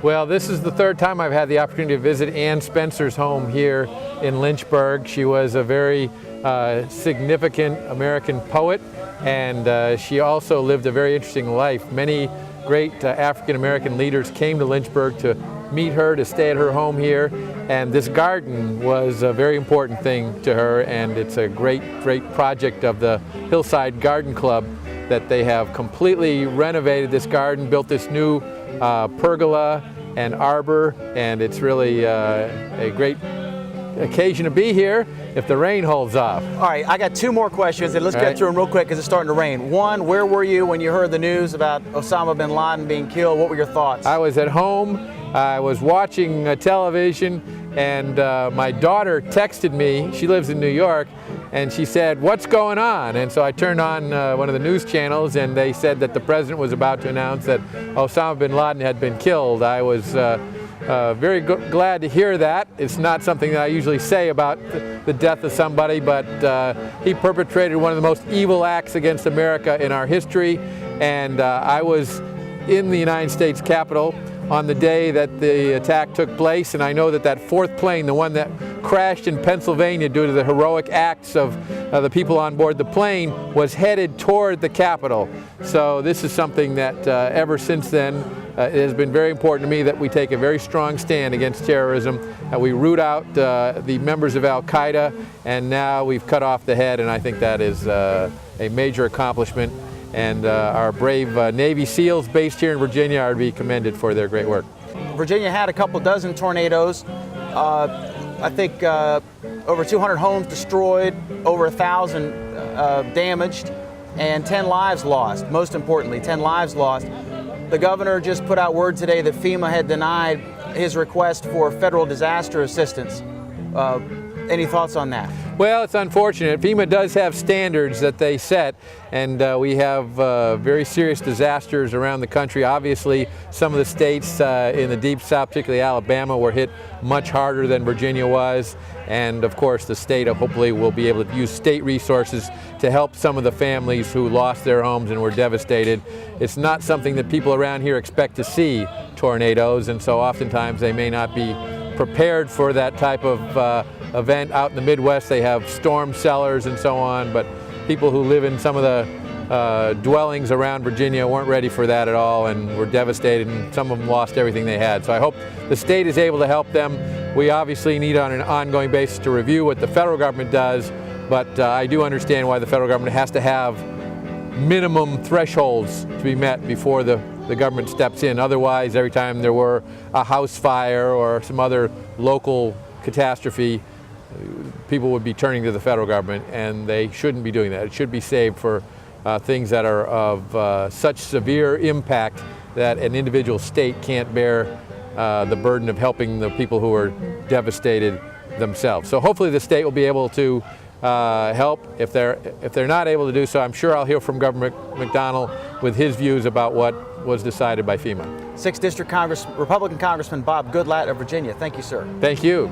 Well, this is the third time I've had the opportunity to visit Ann Spencer's home here in Lynchburg. She was a very significant American poet, and she also lived a very interesting life. Many great African-American leaders came to Lynchburg to meet her, to stay at her home here, and this garden was a very important thing to her, and it's a great project of the Hillside Garden Club that they have completely renovated this garden, built this new pergola and arbor, and it's really a great occasion to be here if the rain holds off. All right, I got two more questions, and let's get through them real quick because it's starting to rain. One, where were you when you heard the news about Osama bin Laden being killed? What were your thoughts? I was at home. I was watching television, and my daughter texted me. She lives in New York, and she said, "What's going on?" And so I turned on one of the news channels, and they said that the president was about to announce that Osama bin Laden had been killed. I was very glad to hear that. It's not something that I usually say about the death of somebody, but he perpetrated one of the most evil acts against America in our history, and I was in the United States Capitol on the day that the attack took place, and I know that that fourth plane, the one that crashed in Pennsylvania due to the heroic acts of the people on board the plane, was headed toward the Capitol. So this is something that ever since then it has been very important to me that we take a very strong stand against terrorism, that we root out the members of Al-Qaeda, and now we've cut off the head, and I think that is a major accomplishment. And our brave Navy SEALs based here in Virginia are to be commended for their great work. Virginia had a couple dozen tornadoes. I think over 200 homes destroyed, over 1,000 damaged, and 10 lives lost. Most importantly, 10 lives lost. The governor just put out word today that FEMA had denied his request for federal disaster assistance. Any thoughts on that? Well, it's unfortunate. FEMA does have standards that they set, and we have very serious disasters around the country. Obviously, some of the states in the Deep South, particularly Alabama, were hit much harder than Virginia was. And of course, the state hopefully will be able to use state resources to help some of the families who lost their homes and were devastated. It's not something that people around here expect to see, tornadoes, and so oftentimes they may not be prepared for that type of event. Out in the Midwest, they have storm cellars and so on, but people who live in some of the dwellings around Virginia weren't ready for that at all and were devastated, and some of them lost everything they had. So I hope the state is able to help them. We obviously need on an ongoing basis to review what the federal government does, but I do understand why the federal government has to have minimum thresholds to be met before the government steps in. Otherwise, every time there were a house fire or some other local catastrophe, people would be turning to the federal government, and they shouldn't be doing that. It should be saved for things that are of such severe impact that an individual state can't bear the burden of helping the people who are devastated themselves. So hopefully the state will be able to help. If they're not able to do so, I'm sure I'll hear from Governor McDonnell with his views about what was decided by FEMA. 6th District Republican Congressman Bob Goodlatte of Virginia. Thank you, sir. Thank you.